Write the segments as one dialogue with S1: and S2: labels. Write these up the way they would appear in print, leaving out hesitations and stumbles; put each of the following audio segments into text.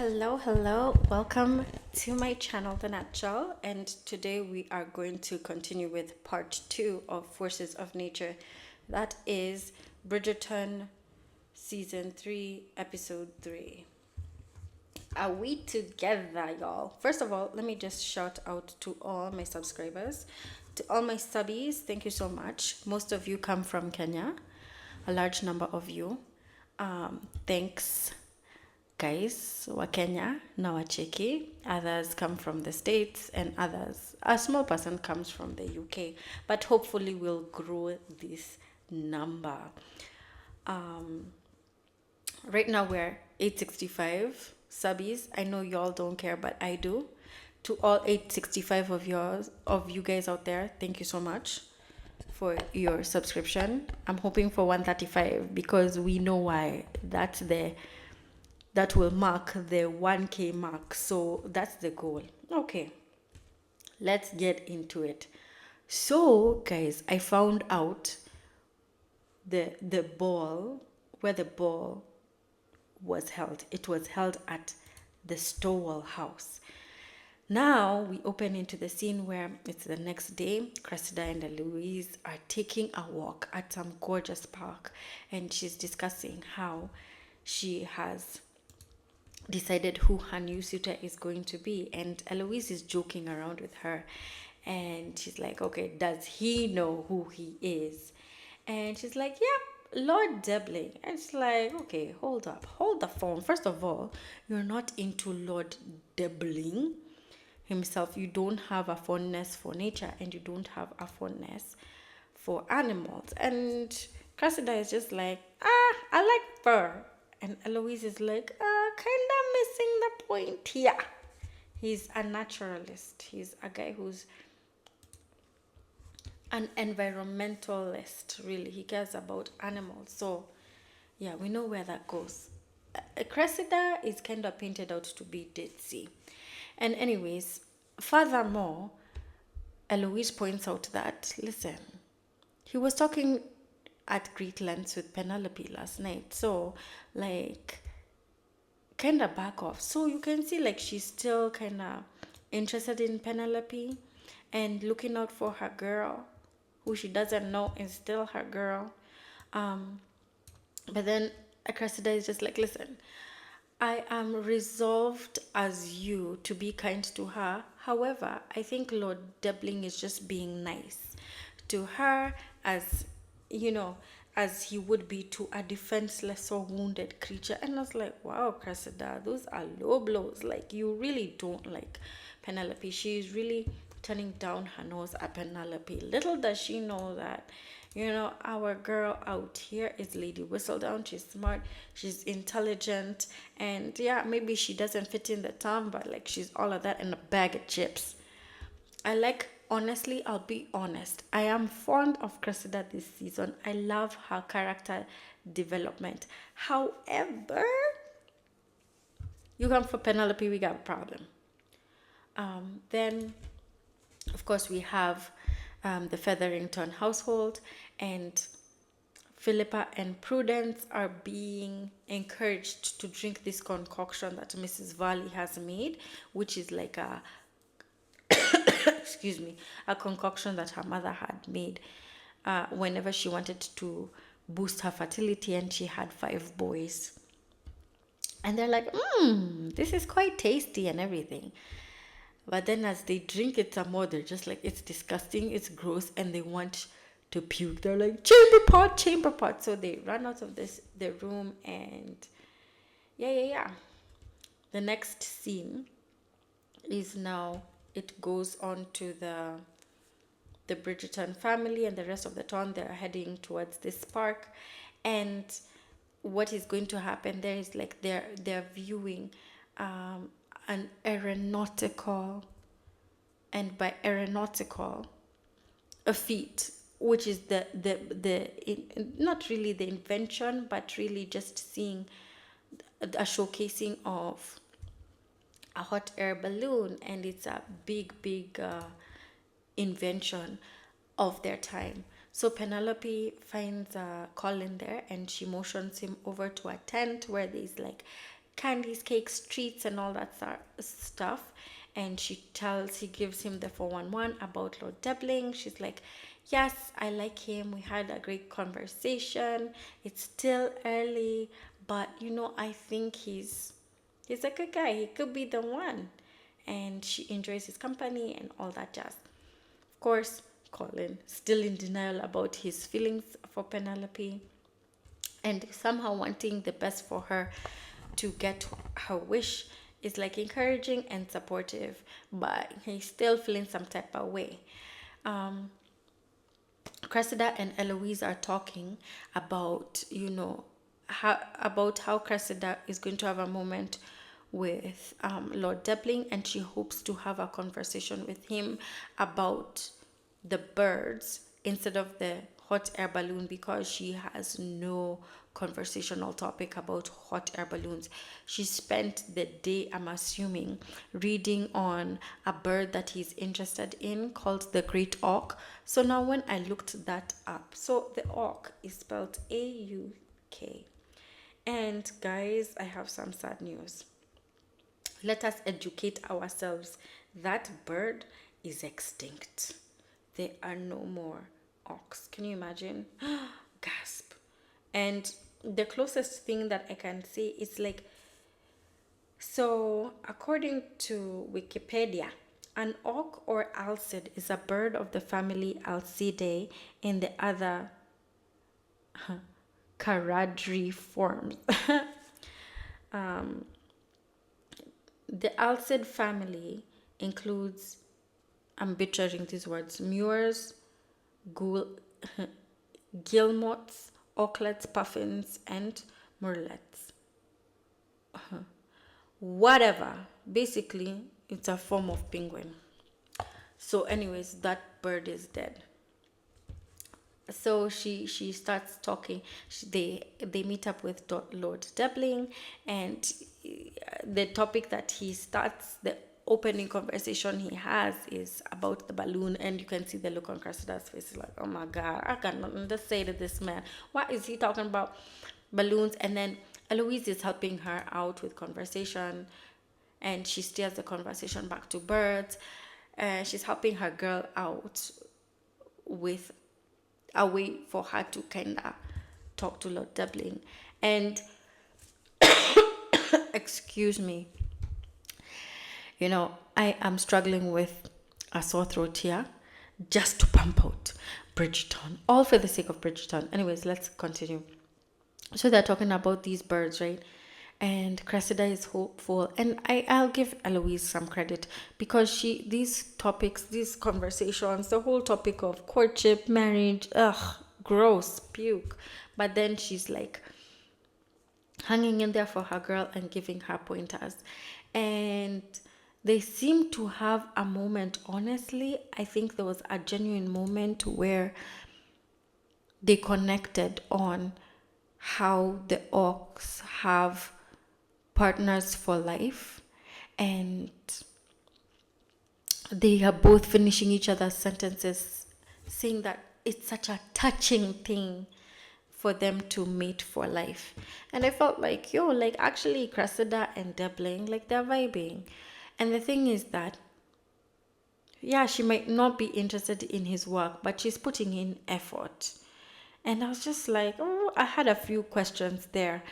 S1: Hello. Welcome to my channel, The Nutshell. And today we are going to continue with part 2 of Forces of Nature. That is Bridgerton Season 3, Episode 3. Are we together, y'all? First of all, let me just shout out to all my subscribers, to all my subbies. Thank you so much. Most of you come from Kenya, a large number of you. Thanks, guys. Wa Kenya na wacheki. Others come from the States, and others, a small person comes from the UK. But hopefully, we'll grow this number. Right now we're 865 subbies. I know y'all don't care, but I do. To all 865 of you guys out there, thank you so much for your subscription. I'm hoping for 135 because we know why. That will mark the 1K mark. So that's the goal. Okay, let's get into it. So guys, I found out the ball, where the ball was held. It was held at the Stowell house. Now we open into the scene where it's the next day. Cressida and Eloise are taking a walk at some gorgeous park, and she's discussing how she has decided who her new suitor is going to be. And Eloise is joking around with her, and she's like, okay, does he know who he is? And she's like, yep, Lord Debling. And it's like, okay, hold the phone. First of all, you're not into Lord Debling himself. You don't have a fondness for nature, and you don't have a fondness for animals. And Cressida is just like, I like fur. And Eloise is like, kind of missing the point here. He's a naturalist. He's a guy who's an environmentalist, really. He cares about animals. So, yeah, we know where that goes. Cressida is kind of painted out to be ditzy. And anyways, furthermore, Eloise points out that, listen, he was talking at great lengths with Penelope last night. So, like, kind of back off. So you can see, like, she's still kind of interested in Penelope and looking out for her girl, who she doesn't know is still her girl. But then Cressida is just like, listen, I am resolved as you to be kind to her. However, I think Lord Debling is just being nice to her, as as he would be to a defenseless or wounded creature. And I was like, wow, Cressida, those are low blows. Like, you really don't like Penelope. She's really turning down her nose at Penelope. Little does she know that, our girl out here is Lady Whistledown. She's smart, she's intelligent, and yeah, maybe she doesn't fit in the term, but like, she's all of that in a bag of chips. Honestly, I'll be honest, I am fond of Cressida this season. I love her character development. However, you come for Penelope, we got a problem. Then, of course, we have the Featherington household, and Philippa and Prudence are being encouraged to drink this concoction that Mrs. Varley has made, which is like a excuse me, a concoction that her mother had made whenever she wanted to boost her fertility, and she had 5 boys. And they're like, this is quite tasty and everything. But then as they drink it some more, they're just like, it's disgusting, it's gross, and they want to puke. They're like, chamber pot. So they run out of the room, and yeah. The next scene is now, it goes on to the Bridgerton family and the rest of the town. They're heading towards this park, and what is going to happen there is, like, they're viewing an aeronautical, and by aeronautical, a feat, which is not really the invention, but really just seeing a showcasing of a hot air balloon. And it's a big invention of their time. So Penelope finds Colin there, and she motions him over to a tent where there's like candies, cakes, treats, and all that stuff. And he gives him the 411 about Lord Debling. She's like, yes, I like him. We had a great conversation. It's still early, but I think he's a good guy. He could be the one. And she enjoys his company and all that jazz. Of course, Colin still in denial about his feelings for Penelope and somehow wanting the best for her to get her wish is like encouraging and supportive, but he's still feeling some type of way. Cressida and Eloise are talking about, how Cressida is going to have a moment with Lord Debling, and she hopes to have a conversation with him about the birds instead of the hot air balloon, because she has no conversational topic about hot air balloons. She spent the day, I'm assuming, reading on a bird that he's interested in called the great auk. So now when I looked that up, so the auk is spelled AUK. And guys, I have some sad news. Let us educate ourselves. That bird is extinct. There are no more auks. Can you imagine? Gasp. And the closest thing that I can say is like, so according to Wikipedia, an auk or alcid is a bird of the family Alcidae in the other caradry forms. The alcid family includes, I'm butchering these words, mewers, guillemots, auklets, puffins, and murrelets. Whatever. Basically, it's a form of penguin. So anyways, that bird is dead. So she starts talking. They meet up with Lord Debling, and the topic that he starts, the opening conversation he has, is about the balloon. And you can see the look on Cressida's face. It's like, oh my god, I got nothing to say to this man. What is he talking about? Balloons. And then Eloise is helping her out with conversation, and she steers the conversation back to birds. She's helping her girl out with a way for her to kind of talk to Lord Debling. And excuse me, I am struggling with a sore throat here, just to pump out Bridgerton, all for the sake of Bridgerton. Anyways, let's continue. So they're talking about these birds, right? And Cressida is hopeful, and I'll give Eloise some credit, because these topics, these conversations, the whole topic of courtship, marriage, gross, puke. But then she's like hanging in there for her girl and giving her pointers, and they seem to have a moment. Honestly, I think there was a genuine moment where they connected on how the auks have partners for life, and they are both finishing each other's sentences, saying that it's such a touching thing for them to mate for life. And I felt like, actually Cressida and Debling, like, they're vibing. And the thing is that, yeah, she might not be interested in his work, but she's putting in effort. And I was just like, I had a few questions there.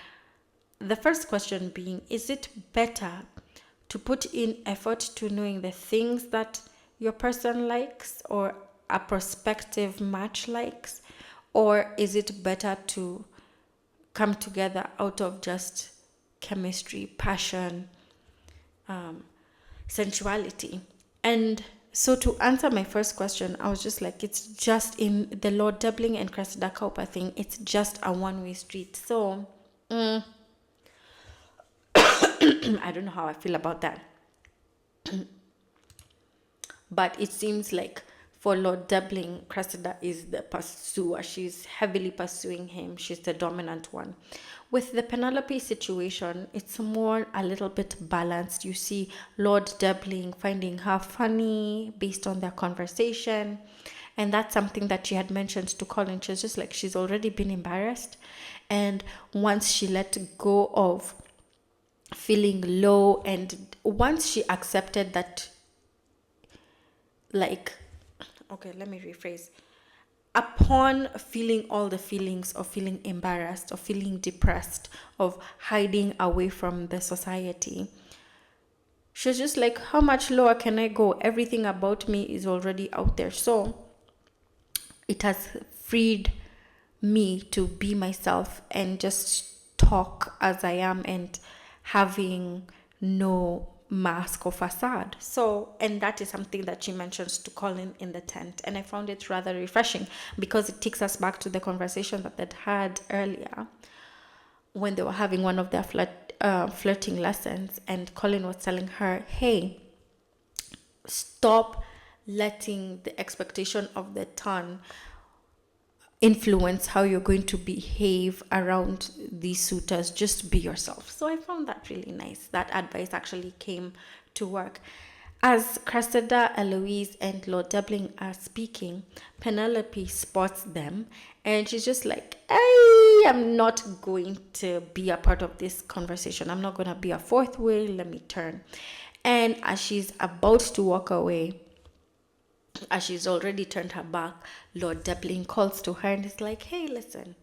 S1: The first question being, is it better to put in effort to knowing the things that your person likes or a prospective match likes? Or is it better to come together out of just chemistry, passion, sensuality? And so to answer my first question, I was just like, it's just in the Lord Debling and Cressida Cowper thing, it's just a one-way street. So I don't know how I feel about that. But it seems like for Lord Debling, Cressida is the pursuer. She's heavily pursuing him. She's the dominant one. With the Penelope situation, it's more a little bit balanced. You see Lord Debling finding her funny based on their conversation. And that's something that she had mentioned to Colin. She's just like, she's already been embarrassed. And once she let go of feeling low. And once she accepted that, like, okay, let me rephrase. Upon feeling all the feelings of feeling embarrassed, of feeling depressed, of hiding away from the society, she was just like, how much lower can I go? Everything about me is already out there. So it has freed me to be myself and just talk as I am, and having no mask or facade. So, and that is something that she mentions to Colin in the tent. And I found it rather refreshing because it takes us back to the conversation that they'd had earlier when they were having one of their flirting lessons. And Colin was telling her, hey, stop letting the expectation of the ton influence how you're going to behave around these suitors. Just be yourself. So I found that really nice. That advice actually came to work. As Cressida, Eloise, and Lord Debling are speaking, Penelope spots them, and she's just like, I am not going to be a part of this conversation. I'm not going to be a fourth wheel. Let me turn. And as she's about to walk away, as she's already turned her back, Lord Debling calls to her and is like, hey, listen,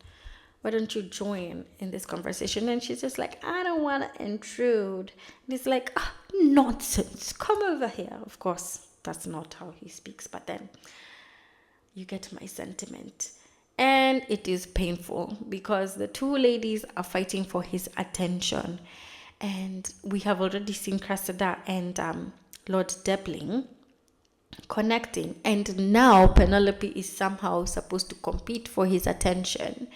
S1: why don't you join in this conversation? And she's just like, I don't want to intrude. And he's like, nonsense, come over here. Of course, that's not how he speaks, but then you get my sentiment. And it is painful because the two ladies are fighting for his attention. And we have already seen Cressida and Lord Debling connecting, and now Penelope is somehow supposed to compete for his attention,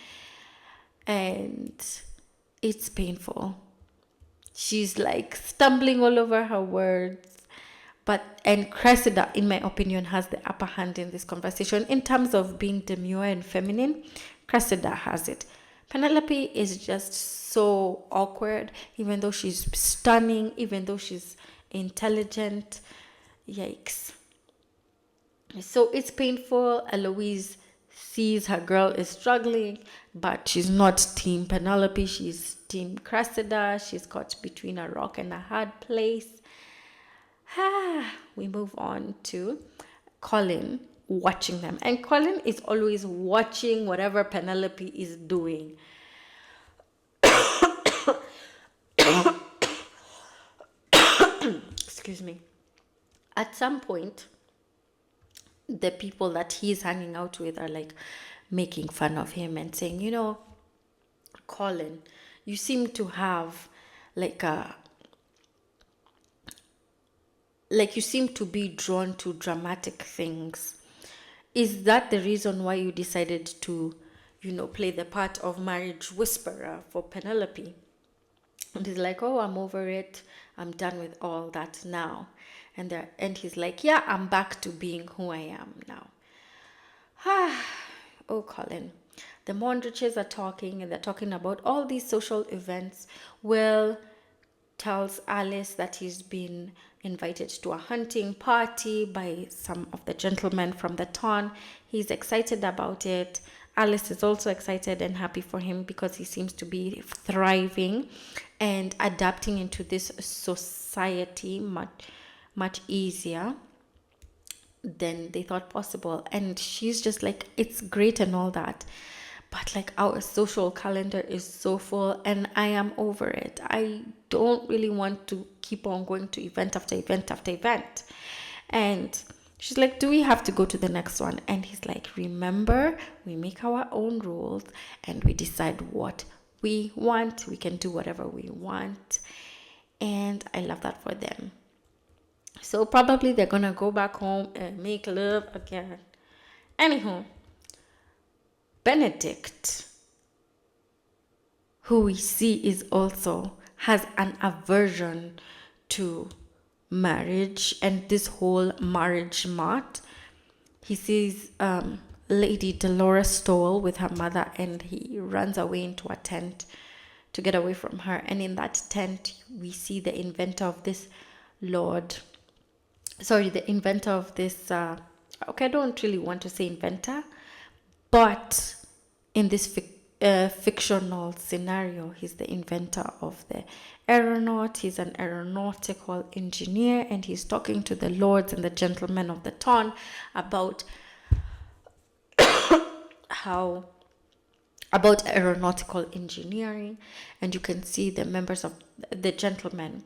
S1: and it's painful. She's like stumbling all over her words, and Cressida, in my opinion, has the upper hand in this conversation in terms of being demure and feminine. Cressida has it. Penelope is just so awkward, even though she's stunning, even though she's intelligent. Yikes. So it's painful. Eloise sees her girl is struggling, but she's not team Penelope. She's team Cressida. She's caught between a rock and a hard place. We move on to Colin watching them. And Colin is always watching whatever Penelope is doing. Excuse me. At some point, the people that he's hanging out with are like making fun of him and saying, you know, Colin, you seem to have you seem to be drawn to dramatic things. Is that the reason why you decided to, play the part of marriage whisperer for Penelope? And he's like, oh, I'm over it. I'm done with all that now. And he's like, yeah, I'm back to being who I am now. Oh, Colin. The Mondriches are talking, and they're talking about all these social events. Will tells Alice that he's been invited to a hunting party by some of the gentlemen from the town. He's excited about it. Alice is also excited and happy for him because he seems to be thriving and adapting into this society much easier than they thought possible. And she's just like, it's great and all that, but like our social calendar is so full and I am over it. I don't really want to keep on going to event after event after event. And she's like, do we have to go to the next one? And he's like, remember, we make our own rules and we decide what we want. We can do whatever we want. And I love that for them. So probably they're going to go back home and make love again. Anywho, Benedict, who we see is also has an aversion to marriage and this whole marriage mart. He sees Lady Dolores Stowell with her mother, and he runs away into a tent to get away from her. And in that tent, we see the inventor of this I don't really want to say inventor, but in this fictional scenario. He's the inventor of the aeronaut. He's an aeronautical engineer, and he's talking to the lords and the gentlemen of the town about how about aeronautical engineering. And you can see the members of the gentlemen,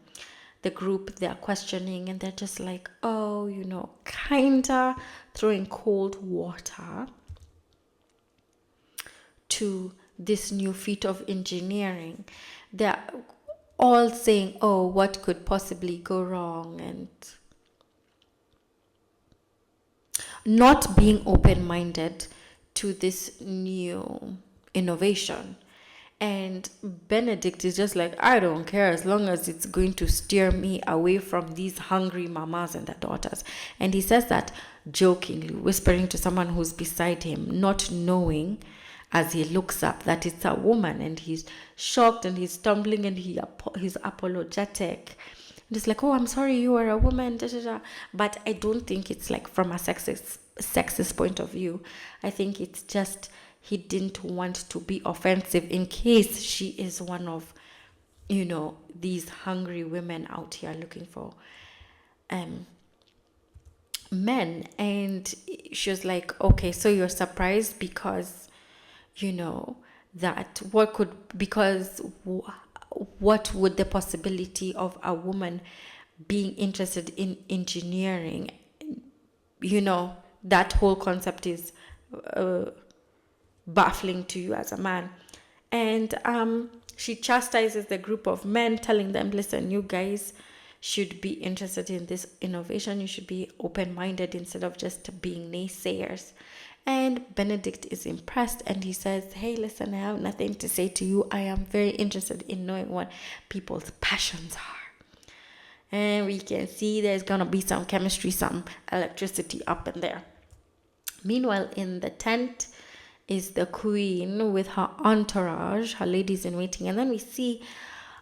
S1: the group, they're questioning, and they're just like, oh, kinda throwing cold water to this new feat of engineering. They're all saying, oh, what could possibly go wrong, and not being open-minded to this new innovation. And Benedict is just like, I don't care, as long as it's going to steer me away from these hungry mamas and their daughters. And he says that jokingly, whispering to someone who's beside him, not knowing as he looks up that it's a woman, and he's shocked and he's stumbling and he's apologetic. And it's like, oh, I'm sorry, you are a woman, da, da, da. But I don't think it's like from a sexist point of view. I think it's just he didn't want to be offensive in case she is one of, these hungry women out here looking for men. And she was like, okay, so you're surprised because, that what would the possibility of a woman being interested in engineering, that whole concept is baffling to you as a man. And she chastises the group of men, telling them, listen, you guys should be interested in this innovation. You should be open-minded instead of just being naysayers. And Benedict is impressed, and he says, hey, listen, I have nothing to say to you. I am very interested in knowing what people's passions are. And we can see there's going to be some chemistry, some electricity up in there. Meanwhile, in the tent is the queen with her entourage, her ladies in waiting. And then we see,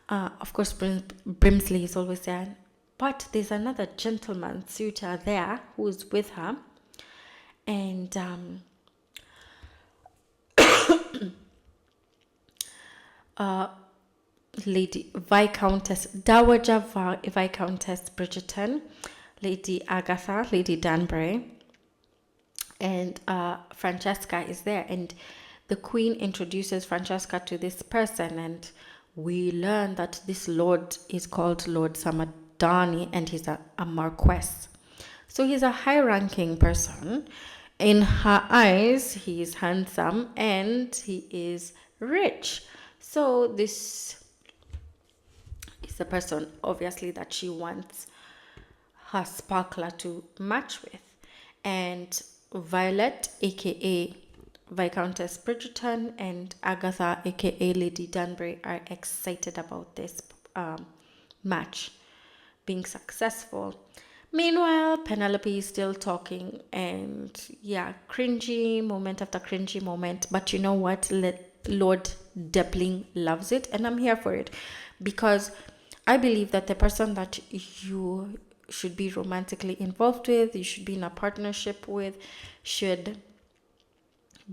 S1: of course, Brimsley is always there. But there's another gentleman suitor there who's with her. And Lady Viscountess, Dowager Viscountess Bridgerton, Lady Agatha, Lady Danbury, and Francesca is there. And the queen introduces Francesca to this person, and we learn that this lord is called Lord Samadani, and he's a marquess. So he's a high-ranking person. In her eyes, he is handsome and he is rich. So this is the person, obviously, that she wants her sparkler to match with. And Violet, aka Viscountess Bridgerton, and Agatha, aka Lady Danbury, are excited about this match being successful. Meanwhile, Penelope is still talking, and cringy moment after cringy moment. But you know what? Lord Debling loves it, and I'm here for it, because I believe that the person that you should be romantically involved with, you should be in a partnership with, should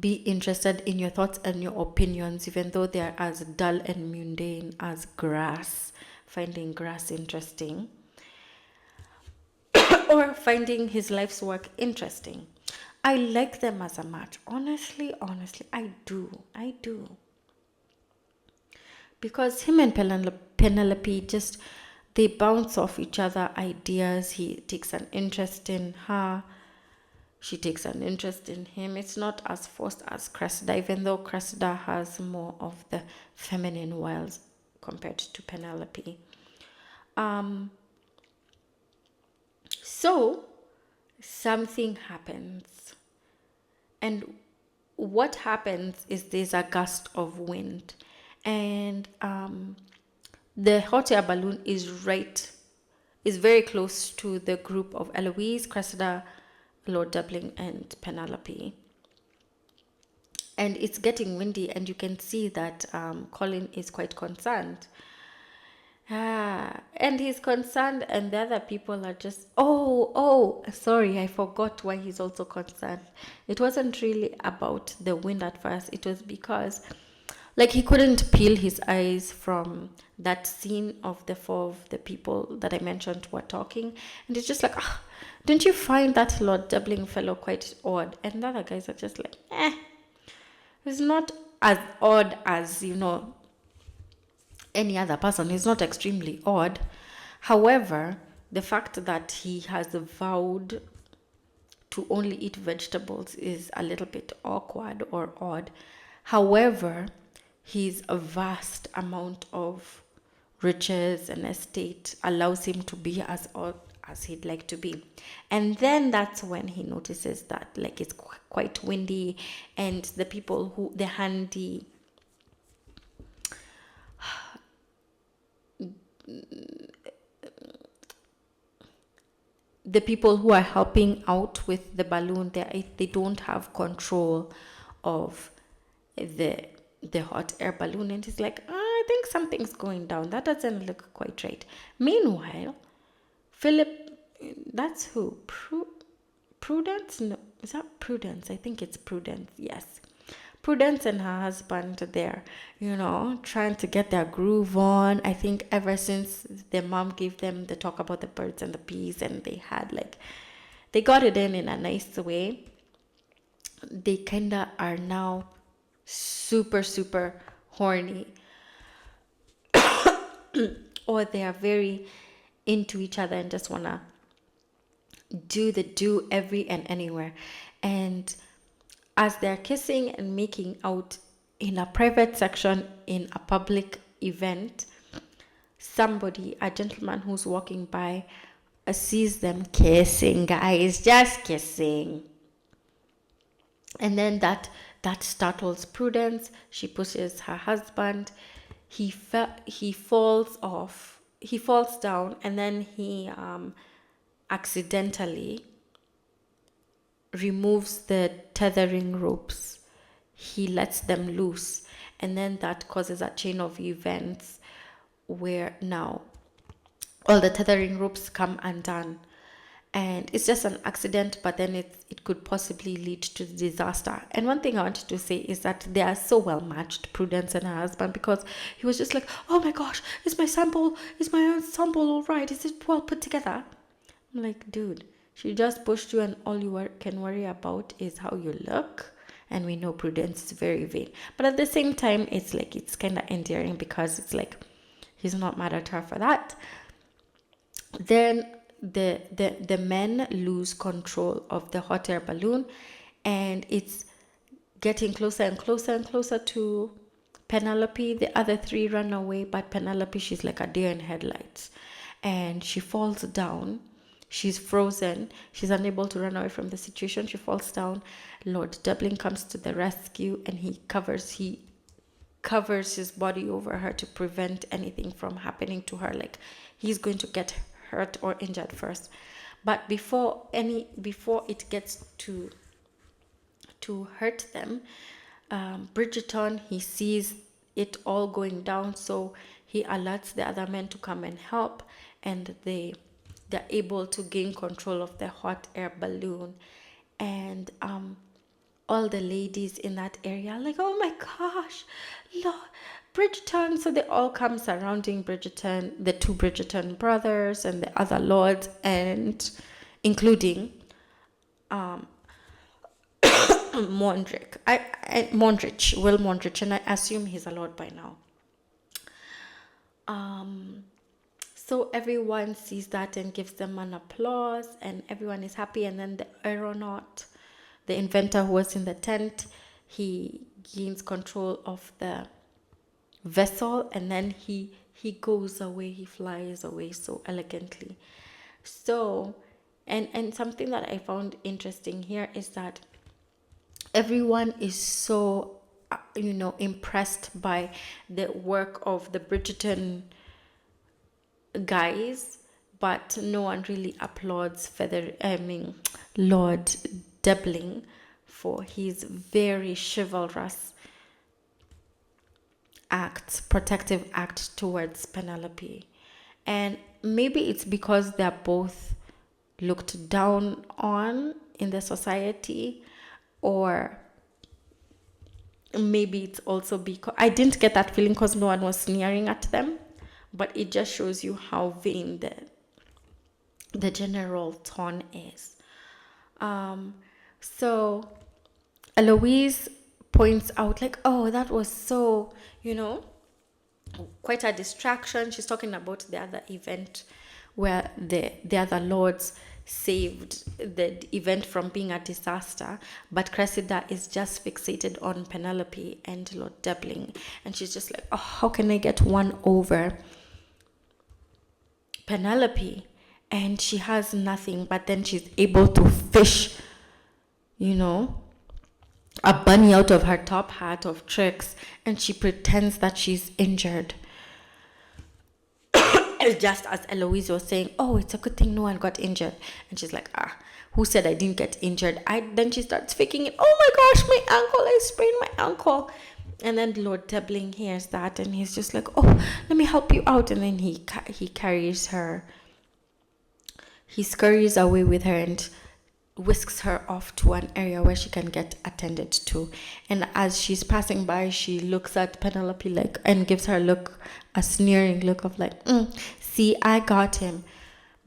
S1: be interested in your thoughts and your opinions, even though they are as dull and mundane as grass, finding grass interesting, or finding his life's work interesting. I like them as a match. Honestly, I do. Because him and Penelope just, they bounce off each other ideas. He takes an interest in her. She takes an interest in him. It's not as forced as Cressida, even though Cressida has more of the feminine wiles compared to Penelope. So something happens, and what happens is there's a gust of wind, and the hot air balloon is very close to the group of Eloise, Cressida, Lord Debling, and Penelope. And it's getting windy, and you can see that Colin is quite concerned. And he's concerned, and the other people are just, sorry, I forgot why he's also concerned. It wasn't really about the wind at first. It was because Like he couldn't peel his eyes from that scene of the four of the people that I mentioned were talking. And it's just like, don't you find that Lord Debling fellow quite odd? And the other guys are just like, he's not as odd as, any other person. He's not extremely odd. However, the fact that he has vowed to only eat vegetables is a little bit awkward or odd. However, his vast amount of riches and estate allows him to be as odd as he'd like to be. And then that's when he notices that like it's quite windy, and the people who the people who are helping out with the balloon, they don't have control of the hot air balloon, and he's like, I think something's going down. That doesn't look quite right. Meanwhile, Philip, that's who? Prudence? No, is that Prudence? I think it's Prudence. Yes. Prudence and her husband, they're, trying to get their groove on. I think ever since their mom gave them the talk about the birds and the bees, and they got it in a nice way. They kind of are now super, super horny. Or they are very into each other and just want to do every and anywhere. And as they're kissing and making out in a private section in a public event, a gentleman who's walking by, sees them kissing, guys, just kissing. And then that startles Prudence. She pushes her husband. He falls down, and then he accidentally removes the tethering ropes. He lets them loose, and then that causes a chain of events where now all the tethering ropes come undone, and it's just an accident, but then it could possibly lead to disaster. And one thing I wanted to say is that they are so well matched, Prudence and her husband, because he was just like, oh my gosh, is my ensemble all right? Is it well put together? I'm like, dude, she just pushed you, and all you can worry about is how you look. And we know Prudence is very vain. But at the same time, it's like, it's kind of endearing, because it's like, he's not mad at her for that. Then the men lose control of the hot air balloon, and it's getting closer and closer and closer to Penelope. The other three run away, but Penelope, she's like a deer in headlights, and she falls down. She's frozen. She's unable to run away from the situation. She falls down. Lord Debling comes to the rescue, and he covers his body over her to prevent anything from happening to her. Like, he's going to get hurt or injured first. But before it gets to hurt them, Bridgerton, he sees it all going down, so he alerts the other men to come and help, and they're able to gain control of the hot air balloon. And all the ladies in that area are like, oh my gosh, Lord Bridgerton. So they all come surrounding Bridgerton, the two Bridgerton brothers and the other lords, and including Will Mondrich, and I assume he's a lord by now. So everyone sees that and gives them an applause, and everyone is happy. And then the aeronaut, the inventor who was in the tent, he gains control of the vessel, and then he goes away. He flies away so elegantly. So, and something that I found interesting here is that everyone is so impressed by the work of the Bridgerton guys, but no one really applauds Lord Debling for his very chivalrous protective act towards Penelope. And maybe it's because they're both looked down on in the society, or maybe it's also because I didn't get that feeling because no one was sneering at them, but it just shows you how vain the general tone is. So Eloise points out, like, oh, that was so, quite a distraction. She's talking about the other event where the other lords saved the event from being a disaster, but Cressida is just fixated on Penelope and Lord Debling, and she's just like, oh, how can I get one over Penelope? And she has nothing, but then she's able to fish, a bunny out of her top hat of tricks, and she pretends that she's injured. Just as Eloise was saying, oh, it's a good thing no one got injured. And she's like, who said I didn't get injured? Then she starts faking it. Oh my gosh, my ankle, I sprained my ankle. And then Lord Debling hears that, and he's just like, oh, let me help you out. And then he carries her. He scurries away with her and whisks her off to an area where she can get attended to. And as she's passing by, she looks at Penelope and gives her a sneering look of like, see, I got him.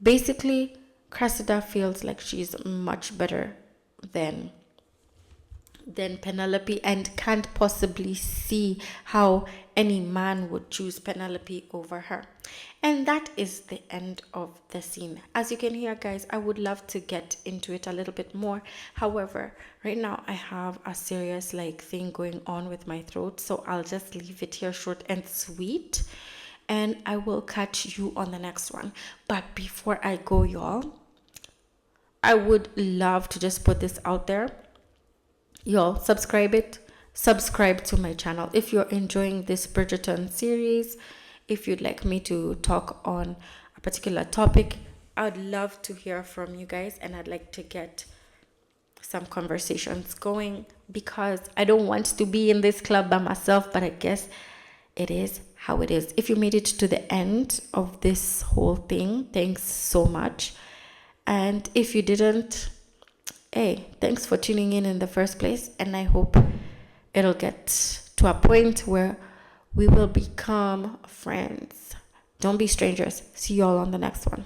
S1: Basically, Cressida feels like she's much better than Penelope, and can't possibly see how any man would choose Penelope over her. And that is the end of the scene. As you can hear, guys, I would love to get into it a little bit more. However, right now I have a serious thing going on with my throat, so I'll just leave it here short and sweet, and I will catch you on the next one. But before I go, y'all, I would love to just put this out there. Y'all, subscribe to my channel if you're enjoying this Bridgerton series. If you'd like me to talk on a particular topic, I'd love to hear from you guys, and I'd like to get some conversations going, because I don't want to be in this club by myself, but I guess it is how it is. If you made it to the end of this whole thing, thanks so much. And if you didn't, hey, thanks for tuning in the first place, and I hope it'll get to a point where we will become friends. Don't be strangers. See you all on the next one.